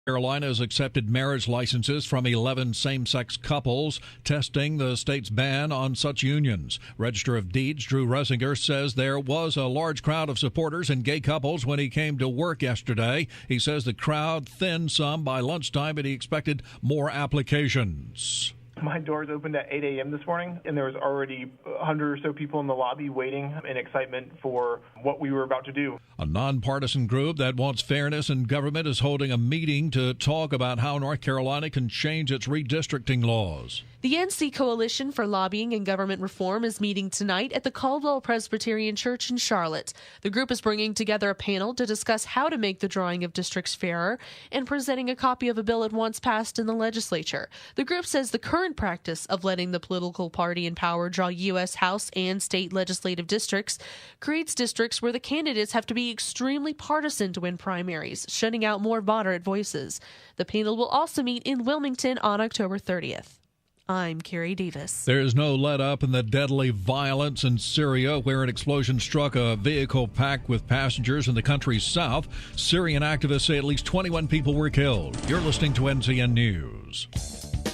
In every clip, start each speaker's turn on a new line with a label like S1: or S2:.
S1: Carolina has accepted marriage licenses from 11 same-sex couples, testing the state's ban on such unions. Register of Deeds Drew Resinger says there was a large crowd of supporters and gay couples when he came to work yesterday. He says the crowd thinned some by lunchtime, but he expected more applications.
S2: My doors opened at 8 a.m. this morning, and there was already 100 or so people in the lobby waiting in excitement for what we were about to do.
S1: A nonpartisan group that wants fairness in government is holding a meeting to talk about how North Carolina can change its redistricting laws.
S3: The NC Coalition for Lobbying and Government Reform is meeting tonight at the Caldwell Presbyterian Church in Charlotte. The group is bringing together a panel to discuss how to make the drawing of districts fairer and presenting a copy of a bill it once passed in the legislature. The group says the current practice of letting the political party in power draw U.S. House and state legislative districts creates districts where the candidates have to be extremely partisan to win primaries, shutting out more moderate voices. The panel will also meet in Wilmington on October 30th. I'm Carrie Davis.
S1: There is no let-up in the deadly violence in Syria, where an explosion struck a vehicle packed with passengers in the country's south. Syrian activists say at least 21 people were killed. You're listening to NCN News.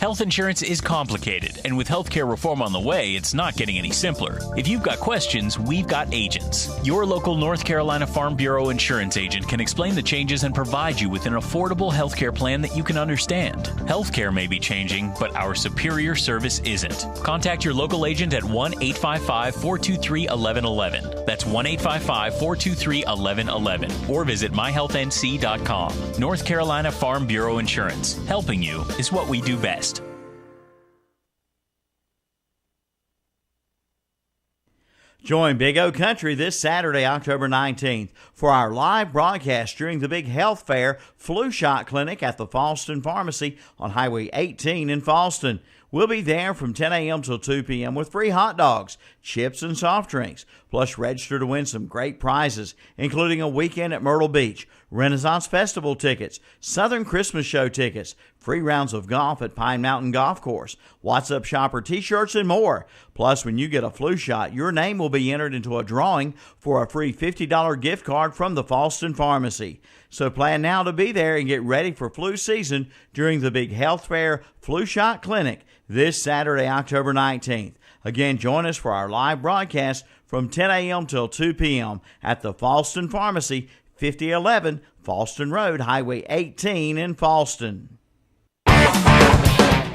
S4: Health insurance is complicated, and with healthcare reform on the way, it's not getting any simpler. If you've got questions, we've got agents. Your local North Carolina Farm Bureau insurance agent can explain the changes and provide you with an affordable healthcare plan that you can understand. Healthcare may be changing, but our superior service isn't. Contact your local agent at 1-855-423-1111. That's 1-855-423-1111. Or visit myhealthnc.com. North Carolina Farm Bureau Insurance. Helping you is what we do best.
S5: Join Big O Country this Saturday, October 19th, for our live broadcast during the big health fair flu shot clinic at the Falston Pharmacy on Highway 18 in Falston. We'll be there from 10 a.m. till 2 p.m. with free hot dogs, chips, and soft drinks. Plus, register to win some great prizes, including a weekend at Myrtle Beach, Renaissance Festival tickets, Southern Christmas Show tickets, free rounds of golf at Pine Mountain Golf Course, What's Up Shopper t-shirts, and more. Plus, when you get a flu shot, your name will be entered into a drawing for a free $50 gift card from the Falston Pharmacy. So plan now to be there and get ready for flu season during the big health fair flu shot clinic this Saturday, October 19th. Again, join us for our live broadcast from 10 a.m. till 2 p.m. at the Falston Pharmacy, 5011 Falston Road, Highway 18 in Falston.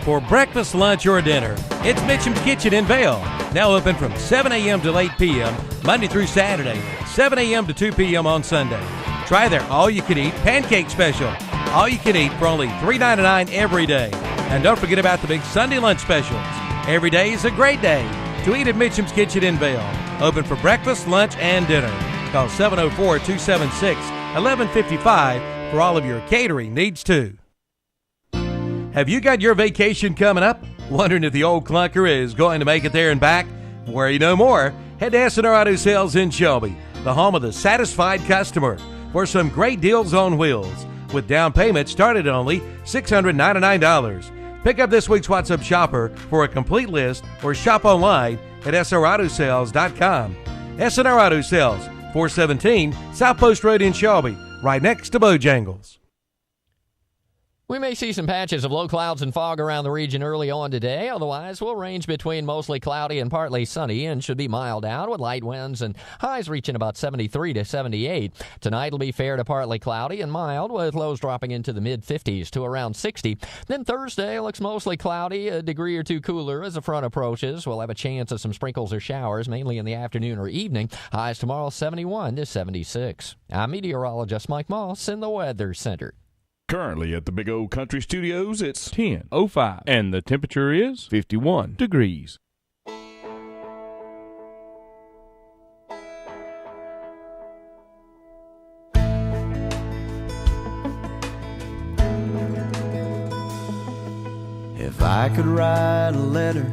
S6: For breakfast, lunch, or dinner, it's Mitchum's Kitchen in Vail. Now open from 7 a.m. till 8 p.m. Monday through Saturday, 7 a.m. to 2 p.m. on Sunday. Try their all-you-can-eat pancake special. All you can eat for only $3.99 every day. And don't forget about the big Sunday lunch specials. Every day is a great day to eat at Mitchum's Kitchen in Vail. Open for breakfast, lunch, and dinner. Call 704-276-1155 for all of your catering needs, too. Have you got your vacation coming up? Wondering if the old clunker is going to make it there and back? Worry no more. Head to S&R Auto Sales in Shelby, the home of the satisfied customer, for some great deals on wheels, with down payment started at only $699. Pick up this week's What's Up Shopper for a complete list or shop online at srautosales.com. S&R Auto Sales, 417 South Post Road in Shelby, right next to Bojangles.
S7: We may see some patches of low clouds and fog around the region early on today. Otherwise, we'll range between mostly cloudy and partly sunny and should be mild out with light winds and highs reaching about 73 to 78. Tonight will be fair to partly cloudy and mild with lows dropping into the mid-50s to around 60. Then Thursday looks mostly cloudy, a degree or two cooler as the front approaches. We'll have a chance of some sprinkles or showers, mainly in the afternoon or evening. Highs tomorrow 71 to 76. I'm meteorologist Mike Moss in the Weather Center.
S8: Currently at the Big O Country Studios, it's 10:05, and the temperature is 51 degrees.
S9: If I could write a letter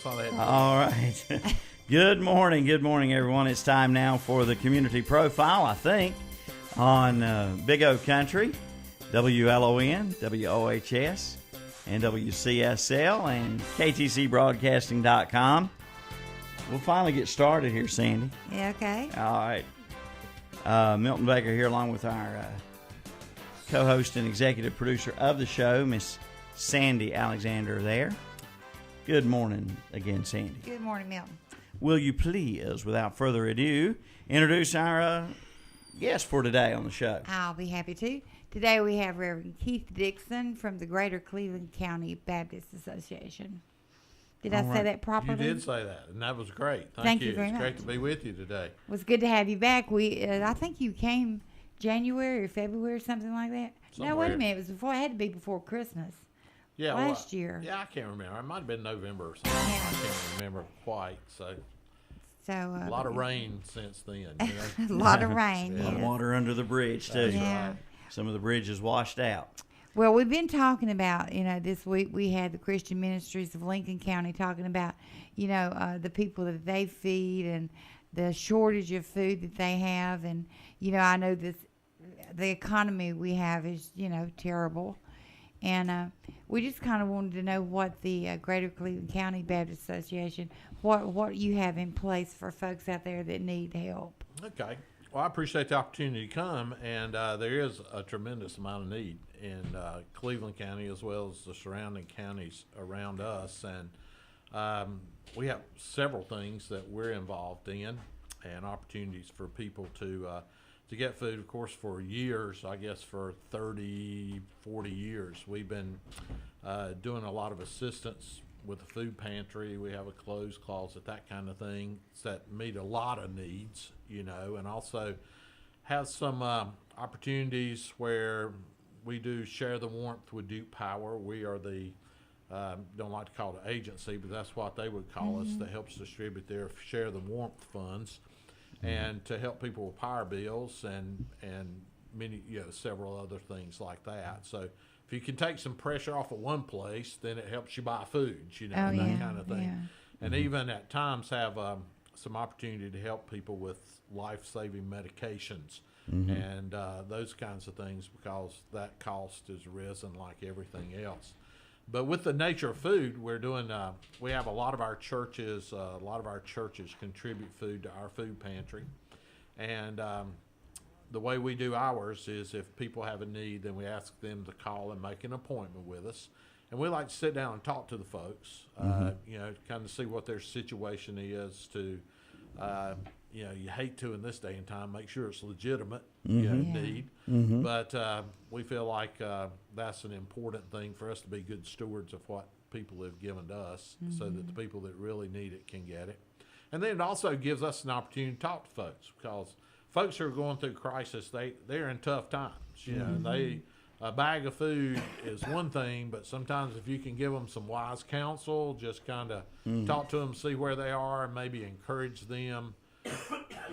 S10: all I had.
S5: All right. Good morning, everyone. It's time now for the community profile, I think, on Big O Country, WLON, WOHS, and WCSL, and KTCBroadcasting.com. We'll finally get started here, Sandy.
S11: Yeah, okay.
S5: All right. Milton Baker here, along with our co-host and executive producer of the show, Miss Sandy Alexander there. Good morning again, Sandy.
S11: Good morning, Milton.
S5: Will you please, without further ado, introduce our guest for today on the show?
S11: I'll be happy to. Today we have Reverend Keith Dixon from the Greater Cleveland County Baptist Association. Did I say that properly?
S10: You did say that, and that was great.
S11: Thank you very
S10: It's
S11: much.
S10: great to be with you today.
S11: It was good to have you back. I think you came January or February or something like that.
S10: Somewhere.
S11: No, wait a minute. It was before. It had to be before Christmas.
S10: Yeah,
S11: last year.
S10: Yeah, I can't remember. It might have been November or something. I can't remember quite. So a lot of rain since then. You know?
S11: A lot of rain.
S5: A lot of water under the bridge too.
S11: Yeah.
S5: Right. Some of the bridges washed out.
S11: Well, we've been talking about, this week we had the Christian Ministries of Lincoln County talking about, the people that they feed and the shortage of food that they have. And, I know the economy we have is, terrible. And we just kind of wanted to know what the Greater Cleveland County Baptist Association, what you have in place for folks out there that need help.
S10: Okay. Well, I appreciate the opportunity to come, and there is a tremendous amount of need in Cleveland County as well as the surrounding counties around us. And we have several things that we're involved in and opportunities for people to get food. Of course, for years, I guess for 30, 40 years, we've been doing a lot of assistance with the food pantry. We have a clothes closet, that kind of thing, that meet a lot of needs, and also have some opportunities where we do share the warmth with Duke Power. We are the, don't like to call it agency, but that's what they would call us, that helps distribute their Share the Warmth funds. And to help people with power bills and many, several other things like that. So if you can take some pressure off of one place, then it helps you buy food, that kind of thing. Yeah. And even at times have some opportunity to help people with life-saving medications and those kinds of things, because that cost has risen like everything else. But with the nature of food, we're doing. We have a lot of our churches. Contribute food to our food pantry, and the way we do ours is if people have a need, then we ask them to call and make an appointment with us, and we like to sit down and talk to the folks. Kind of see what their situation is. You hate to in this day and time make sure it's legitimate need, but we feel like that's an important thing for us to be good stewards of what people have given to us, so that the people that really need it can get it. And then it also gives us an opportunity to talk to folks, because folks who are going through crisis, they're in tough times. A bag of food is one thing, but sometimes if you can give them some wise counsel, just kind of talk to them, see where they are, and maybe encourage them,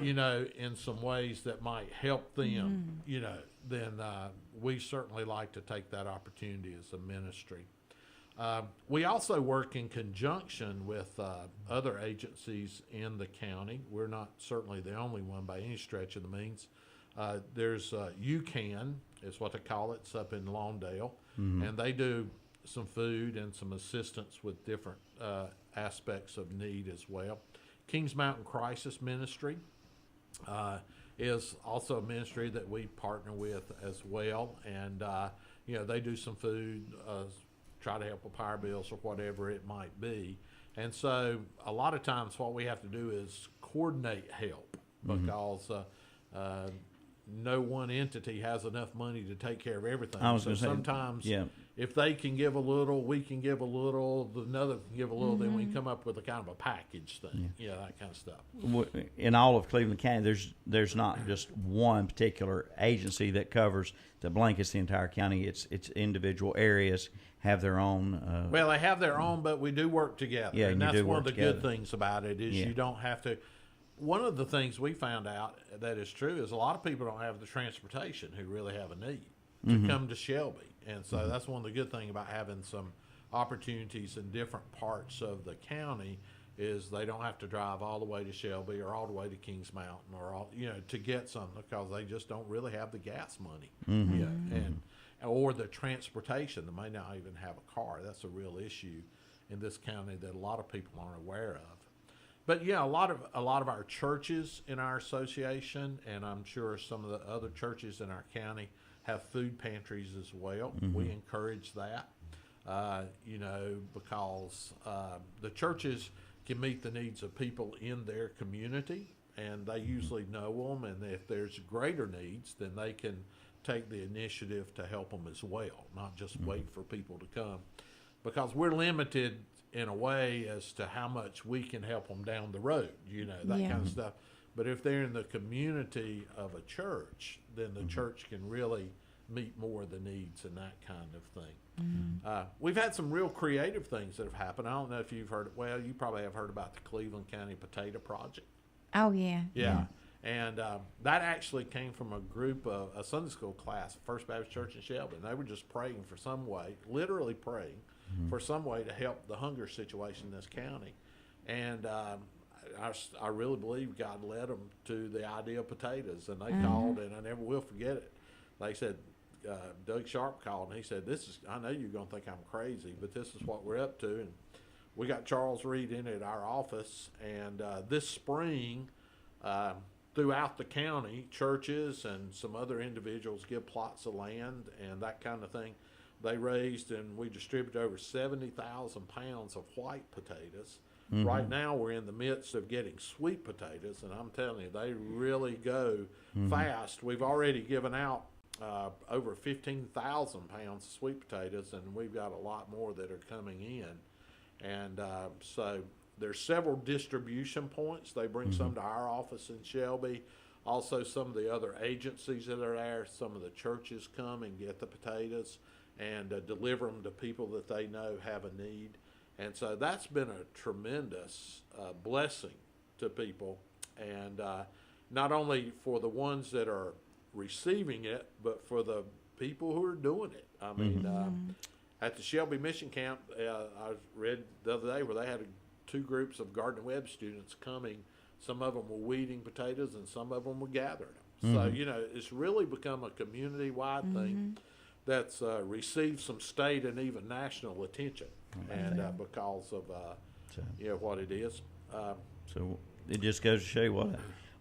S10: in some ways that might help them, then we certainly like to take that opportunity as a ministry. We also work in conjunction with other agencies in the county. We're not certainly the only one by any stretch of the means. There's UCAN, is what they call it. It's up in Lawndale, and they do some food and some assistance with different aspects of need as well. Kings Mountain Crisis Ministry is also a ministry that we partner with as well, and they do some food, try to help with power bills or whatever it might be. And so a lot of times what we have to do is coordinate help, because no one entity has enough money to take care of everything. So sometimes if they can give a little, we can give a little, another can give a little, then we can come up with a kind of a package thing, that kind of stuff.
S5: In all of Cleveland County, there's not just one particular agency that blankets the entire county. It's individual areas have their own.
S10: Well, they have their own, but we do work together.
S5: Yeah,
S10: and that's one of the
S5: together.
S10: good things about it is you don't have to. One of the things we found out that is true is a lot of people don't have the transportation who really have a need to come to Shelby. And so that's one of the good things about having some opportunities in different parts of the county is they don't have to drive all the way to Shelby or all the way to Kings Mountain or all, to get something, because they just don't really have the gas money, or the transportation. They may not even have a car. That's a real issue in this county that a lot of people aren't aware of. But a lot of our churches in our association, and I'm sure some of the other churches in our county, have food pantries as well. We encourage that, because the churches can meet the needs of people in their community, and they usually know them, and if there's greater needs, then they can take the initiative to help them as well, not just wait for people to come, because we're limited in a way as to how much we can help them down the road, that kind of stuff. But if they're in the community of a church, then the church can really meet more of the needs and that kind of thing. We've had some real creative things that have happened. I don't know if you've heard, well, you probably have heard about the Cleveland County Potato Project.
S11: Oh, yeah.
S10: Yeah. And that actually came from a group of a Sunday school class, First Baptist Church in Shelby. And they were just praying for some way, literally praying for some way to help the hunger situation in this county. And I really believe God led them to the idea of potatoes. And they called, and I never will forget it. They said, Doug Sharp called, and he said, I know you're going to think I'm crazy, but this is what we're up to. And we got Charles Reed in at our office, and this spring, throughout the county, churches and some other individuals give plots of land and that kind of thing. They raised, and we distributed over 70,000 pounds of white potatoes. Right now, we're in the midst of getting sweet potatoes, and I'm telling you, they really go fast. We've already given out over 15,000 pounds of sweet potatoes, and we've got a lot more that are coming in. And so there's several distribution points. They bring some to our office in Shelby. Also, some of the other agencies that are there, some of the churches come and get the potatoes and deliver them to people that they know have a need. And so that's been a tremendous blessing to people, and not only for the ones that are receiving it, but for the people who are doing it. I mean, at the Shelby Mission Camp, I read the other day where they had two groups of Gardner Webb students coming. Some of them were weeding potatoes, and some of them were gathering them. So, it's really become a community-wide thing that's received some state and even national attention, and because of what it is.
S5: So it just goes to show you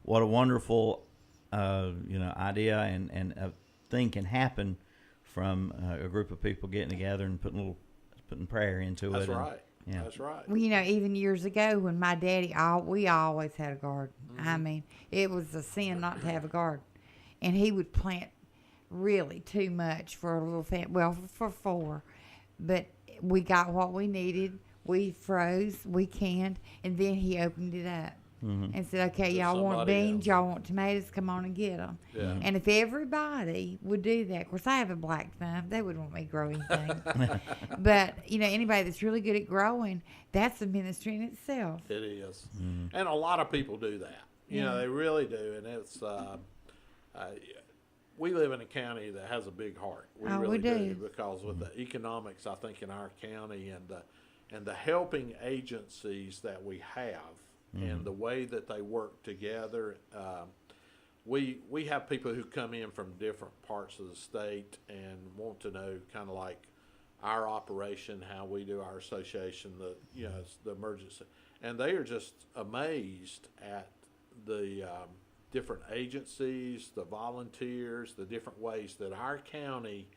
S5: what a wonderful idea and a thing can happen from a group of people getting together and putting prayer into it.
S10: That's right. Yeah. That's right.
S11: Well, even years ago when my daddy, we always had a garden. I mean, it was a sin not to have a garden. And he would plant really too much for a little family. Well, for four. But we got what we needed. We froze, we canned, and then he opened it up. And said, okay, y'all want beans, y'all want tomatoes, come on and get them. Yeah. And if everybody would do that, of course, I have a black thumb. They wouldn't want me to grow anything. But, anybody that's really good at growing, that's a ministry in itself.
S10: It is. And a lot of people do that. They really do. And it's, we live in a county that has a big heart. We really do. Because with the economics, I think, in our county and the helping agencies that we have, and the way that they work together, we have people who come in from different parts of the state and want to know kind of like our operation, how we do our association, the emergency, and they are just amazed at the different agencies, the volunteers, the different ways that our county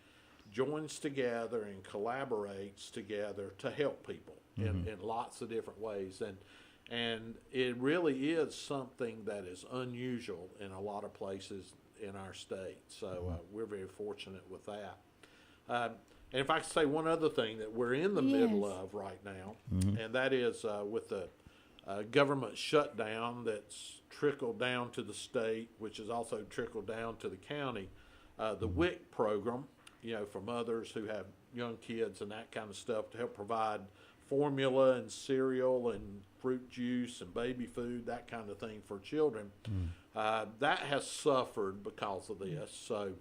S10: joins together and collaborates together to help people in lots of different ways. And it really is something that is unusual in a lot of places in our state. So we're very fortunate with that. And if I could say one other thing that we're in the middle of right now, and that is with the government shutdown that's trickled down to the state, which has also trickled down to the county, the WIC program, for mothers who have young kids and that kind of stuff to help provide formula and cereal and fruit juice and baby food, that kind of thing for children. That has suffered because of this. So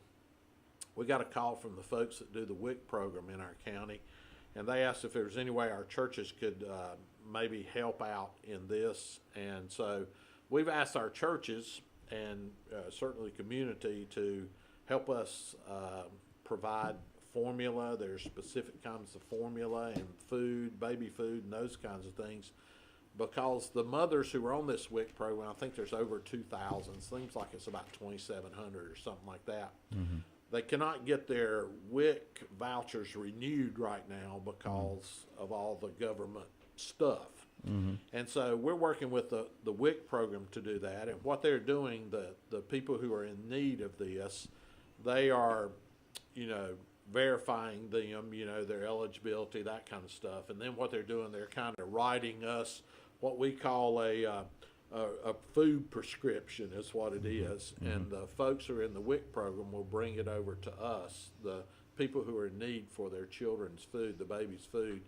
S10: we got a call from the folks that do the WIC program in our county, and they asked if there was any way our churches could maybe help out in this. And so we've asked our churches and certainly community to help us provide formula. There's specific kinds of formula and food, baby food, and those kinds of things. Because the mothers who are on this WIC program, I think there's over 2,000. Seems like it's about 2,700 or something like that. Mm-hmm. They cannot get their WIC vouchers renewed right now because of all the government stuff. Mm-hmm. And so we're working with the WIC program to do that. And what they're doing, the people who are in need of this, they are, verifying them, their eligibility, that kind of stuff. And then what they're doing, they're kind of writing us what we call a food prescription is what it is. Mm-hmm. And the folks who are in the WIC program will bring it over to us, the people who are in need for their children's food, the baby's food.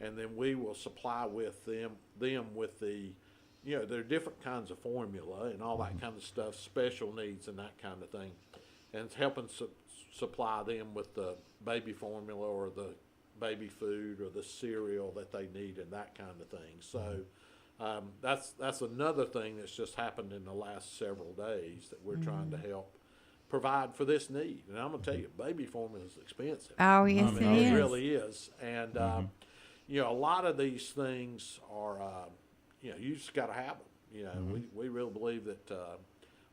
S10: And then we will supply with them with the, there are different kinds of formula and all that kind of stuff, special needs and that kind of thing. And it's helping supply them with the baby formula or the baby food or the cereal that they need and that kind of thing. So that's another thing that's just happened in the last several days that we're trying to help provide for this need. And I'm going to tell you, baby formula is expensive.
S11: Oh, yes,
S10: it really is. And, a lot of these things are, you just got to have them. We really believe that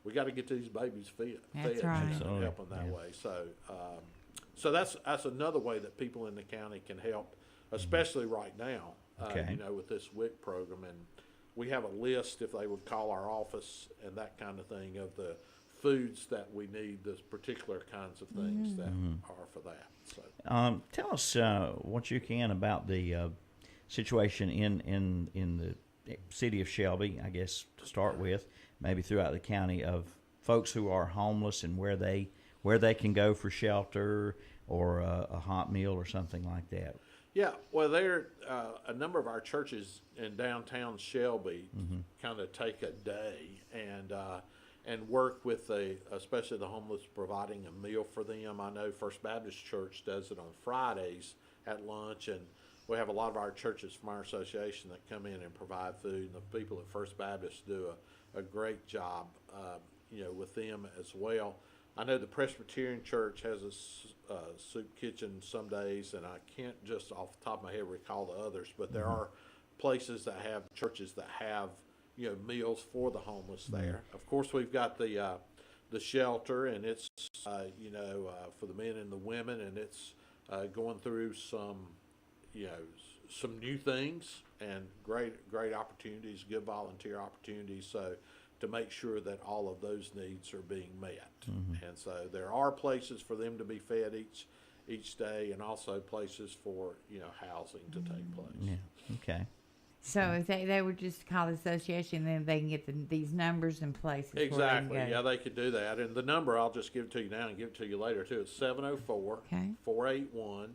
S10: we got to get these babies fed
S11: That's right.
S10: and help them that way. So that's another way that people in the county can help, especially right now, with this WIC program. And we have a list, if they would call our office and that kind of thing, of the foods that we need, the particular kinds of things that are for that. So,
S5: tell us what you can about the situation in the city of Shelby, I guess, to start with, maybe throughout the county, of folks who are homeless and where they can go for shelter or a hot meal or something like that.
S10: Yeah, well, there a number of our churches in downtown Shelby kind of take a day and work with especially the homeless, providing a meal for them. I know First Baptist Church does it on Fridays at lunch, and we have a lot of our churches from our association that come in and provide food, and the people at First Baptist do a great job, with them as well. I know the Presbyterian Church has a soup kitchen some days, and I can't just off the top of my head recall the others, but there are places that have churches that have meals for the homeless there. Of course, we've got the shelter, and it's for the men and the women, and it's going through some new things and great opportunities, good volunteer opportunities. So to make sure that all of those needs are being met. And so there are places for them to be fed each day, and also places for housing to take place.
S5: Yeah. Okay.
S11: So if they would just call the association, then they can get these numbers and places.
S10: Exactly. Yeah, they could do that. And the number, I'll just give it to you now and give it to you later too. It's 704-481-9119.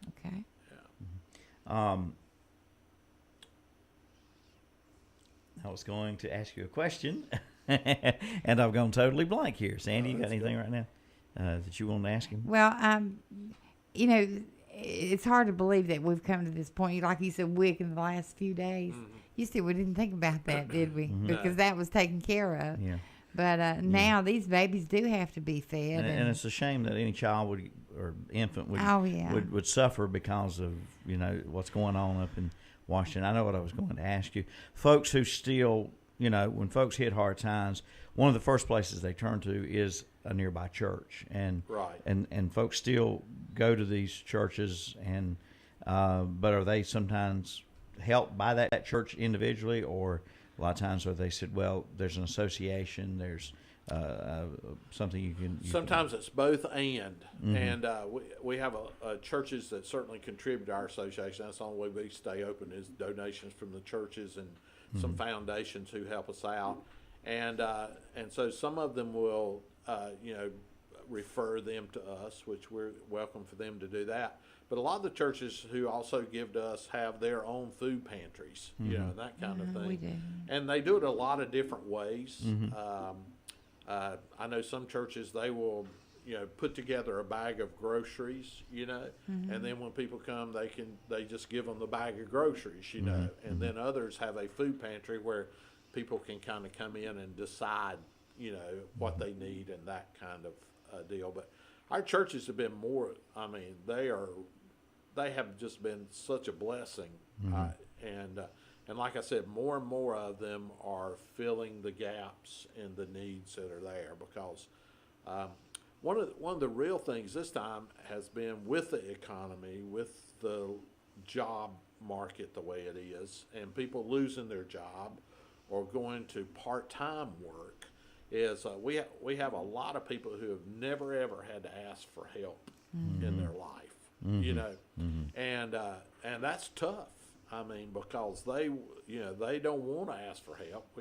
S11: Okay.
S10: Yeah.
S5: I was going to ask you a question, and I've gone totally blank here. Sandy, you got anything right now that you want to ask him?
S11: Well, it's hard to believe that we've come to this point. Like you said, WIC in the last few days. You see, we didn't think about that, did we? Because that was taken care of. Yeah. But now these babies do have to be fed.
S5: And it's a shame that any child or infant would suffer because of what's going on up in Washington. I know what I was going to ask you. Folks who still, when folks hit hard times, one of the first places they turn to is a nearby church, and folks still go to these churches, and but are they sometimes helped by that church individually, or a lot of times where they said, well, there's an association, there's something you can.
S10: Sometimes it's both and. And we have churches that certainly contribute to our association. That's the only way we stay open is donations from the churches and some foundations who help us out. And so some of them will, refer them to us, which we're welcome for them to do that. But a lot of the churches who also give to us have their own food pantries, that kind of thing.
S11: We do.
S10: And they do it a lot of different ways. I know some churches, they will, put together a bag of groceries, and then when people come, they just give them the bag of groceries, and then others have a food pantry where people can kind of come in and decide, what they need and that kind of deal. But our churches have been more, they have just been such a blessing. And like I said, more and more of them are filling the gaps in the needs that are there, because one of the real things this time has been with the economy, with the job market the way it is, and people losing their job or going to part-time work, is we have a lot of people who have never ever had to ask for help in their life, and that's tough. Because they don't want to ask for help.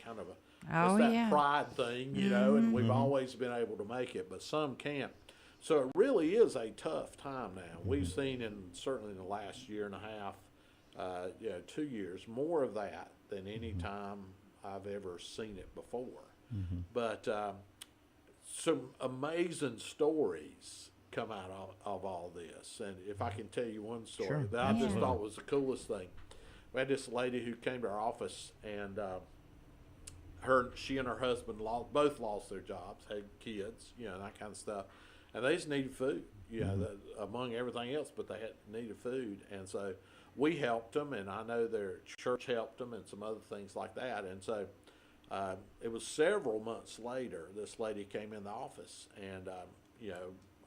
S10: Kind of it's that pride thing, and we've always been able to make it, but some can't. So it really is a tough time now. We've seen certainly in the last year and a half, 2 years, more of that than any time I've ever seen it before. But some amazing stories come out of all this. And if I can tell you one story that I just thought was the coolest thing. We had this lady who came to our office, and she and her husband both lost their jobs, had kids, that kind of stuff. And they just needed food, among everything else, but they needed food. And so we helped them, and I know their church helped them and some other things like that. And so it was several months later, this lady came in the office, and,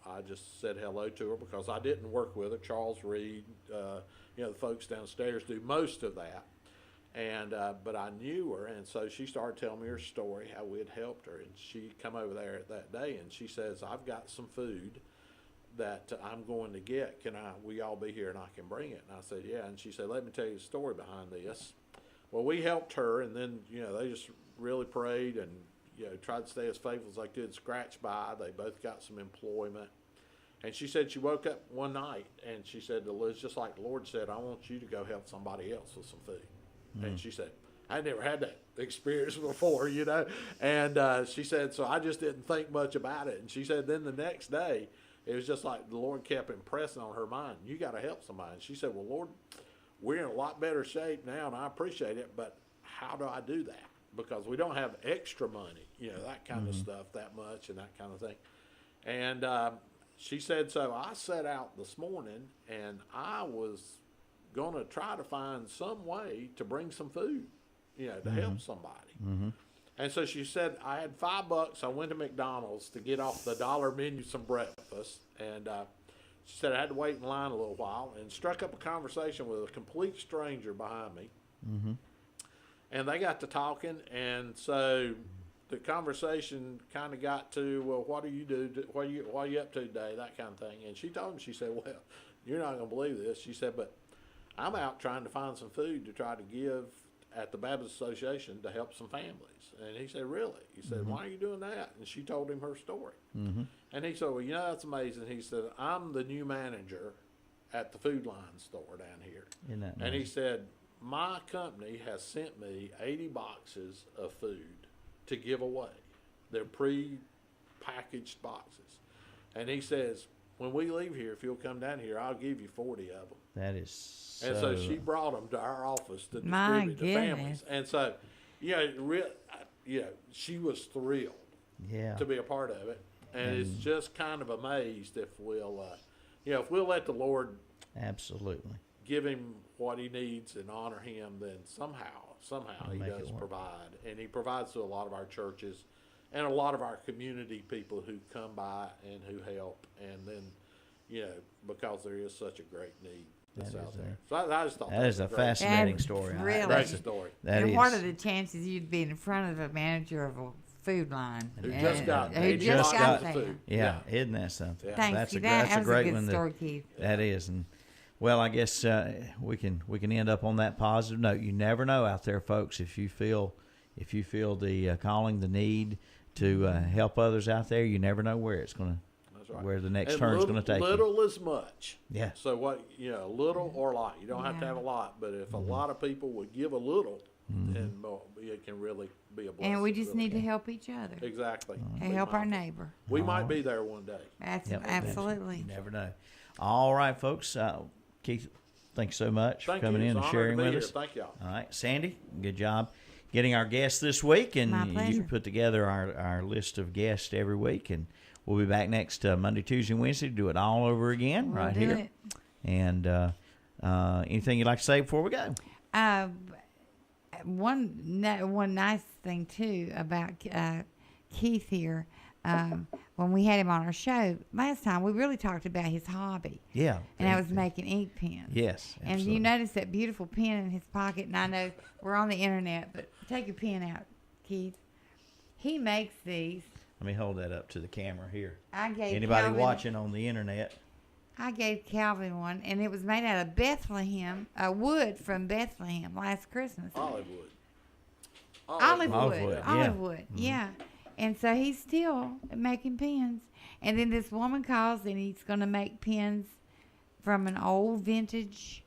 S10: I just said hello to her because I didn't work with her. Charles Reed, the folks downstairs do most of that. And but I knew her, and so she started telling me her story, how we had helped her. And she come over there that day, and she says, "I've got some food that I'm going to get. We all be here and I can bring it?" And I said, "Yeah." And she said, "Let me tell you the story behind this." Well, we helped her, and then they just really prayed and tried to stay as faithful as they could, scratch by. They both got some employment. And she said she woke up one night, and she said, "It's just like the Lord said, I want you to go help somebody else with some food." And she said, "I never had that experience before, And she said, so I just didn't think much about it." And she said, then the next day, it was just like the Lord kept impressing on her mind, "You got to help somebody." And she said, "Well, Lord, we're in a lot better shape now, and I appreciate it, but how do I do that? Because we don't have extra money, that kind of stuff that much and that kind of thing." And she said, so I set out this morning, and I was going to try to find some way to bring some food, to help somebody. And so she said, I had $5. I went to McDonald's to get off the $1 menu some breakfast. And she said I had to wait in line a little while, and struck up a conversation with a complete stranger behind me. And they got to talking, and so the conversation kind of got to, well, what do you do? What are you up to today? That kind of thing. And she told him, she said, "Well, you're not going to believe this." She said, "But I'm out trying to find some food to try to give at the Baptist Association to help some families." And he said, "Really?" He said, "Why are you doing that?" And she told him her story. And he said, "Well, that's amazing." He said, "I'm the new manager at the Food Line store down here." And he said, "My company has sent me 80 boxes of food to give away. They're pre-packaged boxes." And he says, "When we leave here, if you'll come down here, I'll give you 40 of them."
S5: That is
S10: And so she brought them to our office to distribute to families. And so, she was thrilled to be a part of it. And it's just kind of amazed if we'll let the Lord
S5: absolutely
S10: give him what he needs and honor him, then somehow he does provide. And he provides to a lot of our churches and a lot of our community people who come by and who help. And then, because there is such a great need that's out there. So I just thought
S5: that is a fascinating story.
S11: Really.
S10: Great story.
S11: What are the chances you'd be in front of a manager of a Food Line
S10: who just got
S11: food?
S5: Yeah, isn't that something?
S11: Thanks.
S5: That's a great one.
S11: Story, Keith.
S5: That is, and well, I guess we can end up on that positive note. You never know out there, folks. If you feel the calling, the need to help others out there, you never know where it's going to. Right. Where the next turn is going to take
S10: little
S5: you.
S10: is much.
S5: Yeah.
S10: So little or a lot. You don't have to have a lot, but if a lot of people would give a little, then it can really be a blessing.
S11: And we just
S10: really
S11: need to
S10: can.
S11: help each other.
S10: Exactly.
S11: And help our neighbor.
S10: We might be there one day.
S11: Absolutely.
S5: You never know. All right, folks. Keith, thanks so much for coming in
S10: It's
S5: and
S10: an
S5: sharing
S10: honor to be
S5: with
S10: here.
S5: us.
S10: Thank y'all.
S5: All right, Sandy, good job getting our guests this week, and
S11: My
S5: you
S11: pleasure.
S5: put together our list of guests every week, and we'll be back next Monday, Tuesday, and Wednesday to do it all over again
S11: We'll
S5: right
S11: do
S5: here.
S11: it.
S5: And anything you'd like to say before we go?
S11: One nice thing too about Keith here, when we had him on our show last time, we really talked about his hobby.
S5: Yeah.
S11: And I was making ink pens.
S5: Yes,
S11: And
S5: absolutely.
S11: you notice that beautiful pen in his pocket, and I know we're on the internet, but take your pen out, Keith. He makes these.
S5: Let me hold that up to the camera here.
S11: I gave
S5: Anybody
S11: Calvin,
S5: watching on the internet?
S11: I gave Calvin one, and it was made out of Bethlehem, wood from Bethlehem last Christmas.
S10: Olive wood.
S11: Olive
S5: Olive
S11: wood.
S5: wood,
S11: Olive
S5: yeah.
S11: wood, yeah. And so he's still making pens. And then this woman calls, and he's going to make pens from an old vintage.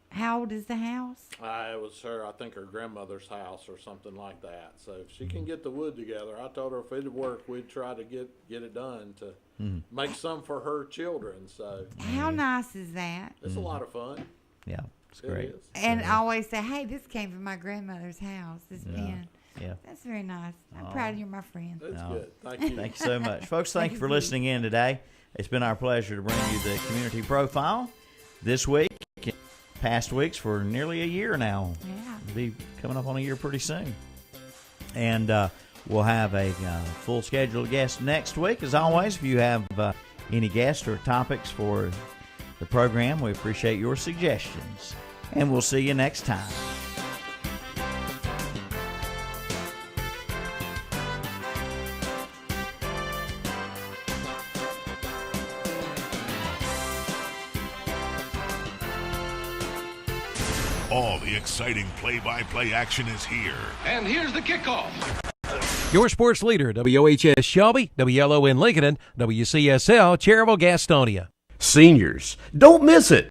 S11: How old is the house?
S10: It was I think her grandmother's house or something like that. So if she can get the wood together, I told her if it'd work, we'd try to get it done to make some for her children. So
S11: How nice is that?
S10: it's a lot of fun.
S5: Yeah, it's
S10: It
S5: great.
S10: is.
S11: And I always say, hey, this came from my grandmother's house, this pen.
S5: Yeah.
S11: That's very nice. I'm proud of you, my friend.
S10: It's
S5: No.
S10: good. Thank you.
S5: Thank you so much. Folks, thank you for listening in today. It's been our pleasure to bring you the community profile this week, past weeks for nearly a year now.
S11: Yeah.
S5: We'll be coming up on a year pretty soon. And we'll have a full schedule of guests next week. As always, if you have any guests or topics for the program, we appreciate your suggestions. And we'll see you next time.
S12: All the exciting play-by-play action is here.
S13: And here's the kickoff.
S6: Your sports leader, WOHS Shelby, WLON Lincoln, WCSL Cherryville Gastonia.
S13: Seniors, don't miss it.